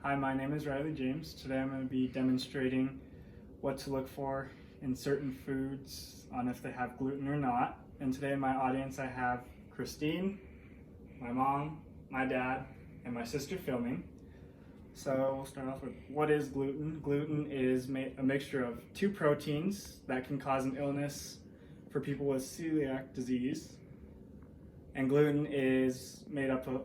Hi, my name is Riley James. Today I'm going to be demonstrating what to look for in certain foods on if they have gluten or not. And today in my audience I have Christine, my mom, my dad, and my sister filming. So we'll start off with what is gluten. Gluten is a mixture of two proteins that can cause an illness for people with celiac disease. And gluten is made up of,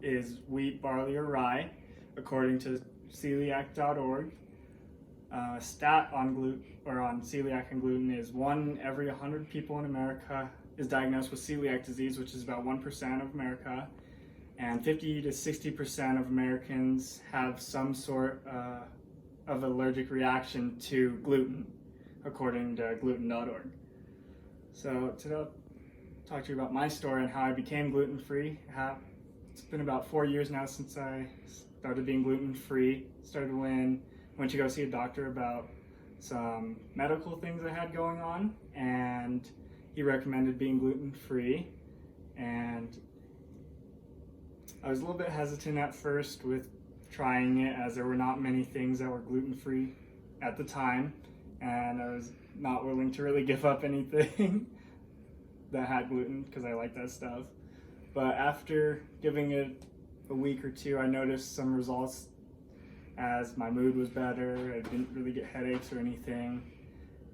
is wheat, barley, or rye, according to celiac.org. Stat on gluten on celiac and gluten is 1 every 100 people in America is diagnosed with celiac disease, which is about 1% of America, and 50 to 60% of Americans have some sort of allergic reaction to gluten, according to gluten.org. So today I'll talk to you about my story and how I became gluten-free. It's been about 4 years now since I started being gluten-free. Started when I went to go see a doctor about some medical things I had going on, and he recommended being gluten-free. And I was a little bit hesitant at first with trying it, as there were not many things that were gluten-free at the time, and I was not willing to really give up anything that had gluten because I like that stuff. But after giving it a week or two, I noticed some results, as my mood was better. I didn't really get headaches or anything.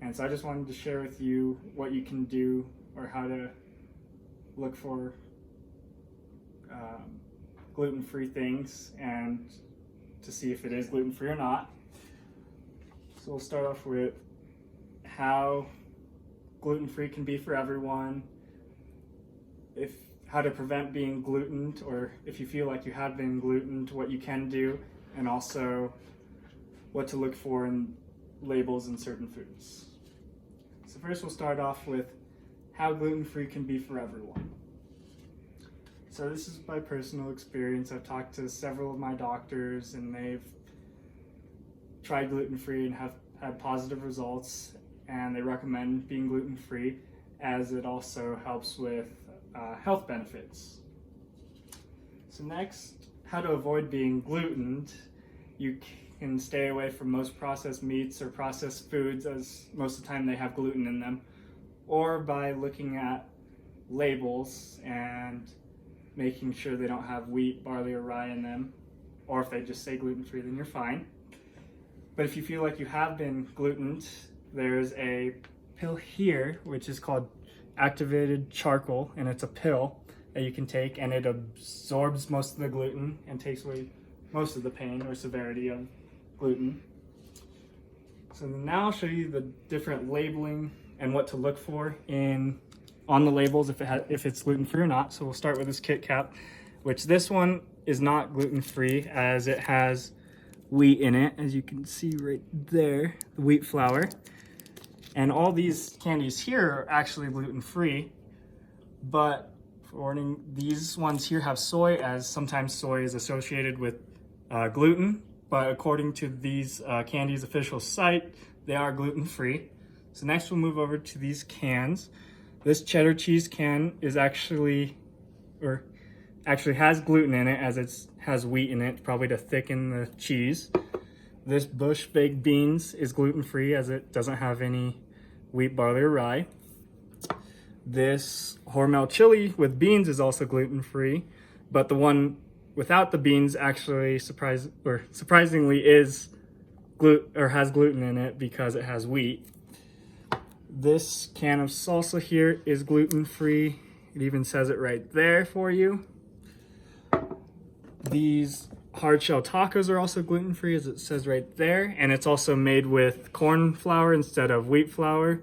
And so I just wanted to share with you what you can do, or how to look for gluten-free things and to see if it is gluten-free or not. So we'll start off with how gluten-free can be for everyone, how to prevent being glutened, or if you feel like you have been glutened, what you can do, and also what to look for in labels in certain foods. So first we'll start off with how gluten-free can be for everyone. So this is by personal experience. I've talked to several of my doctors, and they've tried gluten-free and have had positive results, and they recommend being gluten-free, as it also helps with health benefits. So next, how to avoid being glutened. You can stay away from most processed meats or processed foods, as most of the time they have gluten in them, or by looking at labels and making sure they don't have wheat, barley, or rye in them, or if they just say gluten-free, then you're fine. But if you feel like you have been glutened, there's a pill here which is called activated charcoal, and it's a pill that you can take, and it absorbs most of the gluten and takes away most of the pain or severity of gluten. So now I'll show you the different labeling and what to look for on the labels if it's gluten-free or not. So we'll start with this Kit Kat, which this one is not gluten-free, as it has wheat in it, as you can see right there, the wheat flour. And all these candies here are actually gluten-free, but for warning, these ones here have soy, as sometimes soy is associated with gluten, but according to these candies' official site, they are gluten-free. So next we'll move over to these cans. This cheddar cheese can is actually has gluten in it, as it has wheat in it, probably to thicken the cheese. This Bush baked beans is gluten-free, as it doesn't have any wheat, barley, or rye. This Hormel chili with beans is also gluten-free, but the one without the beans actually surprisingly has gluten in it, because it has wheat. This can of salsa here is gluten-free. It even says it right there for you. These hard shell tacos are also gluten-free, as it says right there, and it's also made with corn flour instead of wheat flour,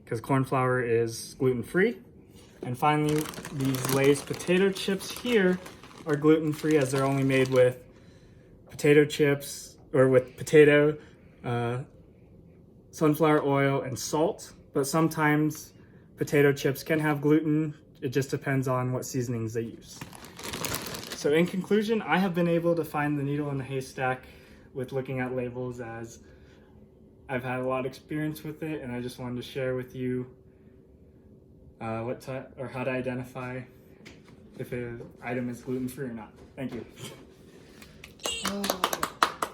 because corn flour is gluten-free. And finally, these Lay's potato chips here are gluten-free, as they're only made with potato chips, or with potato, sunflower oil, and salt. But sometimes potato chips can have gluten. It just depends on what seasonings they use. So in conclusion, I have been able to find the needle in the haystack with looking at labels, as I've had a lot of experience with it, and I just wanted to share with you how to identify if an item is gluten-free or not. Thank you. Oh.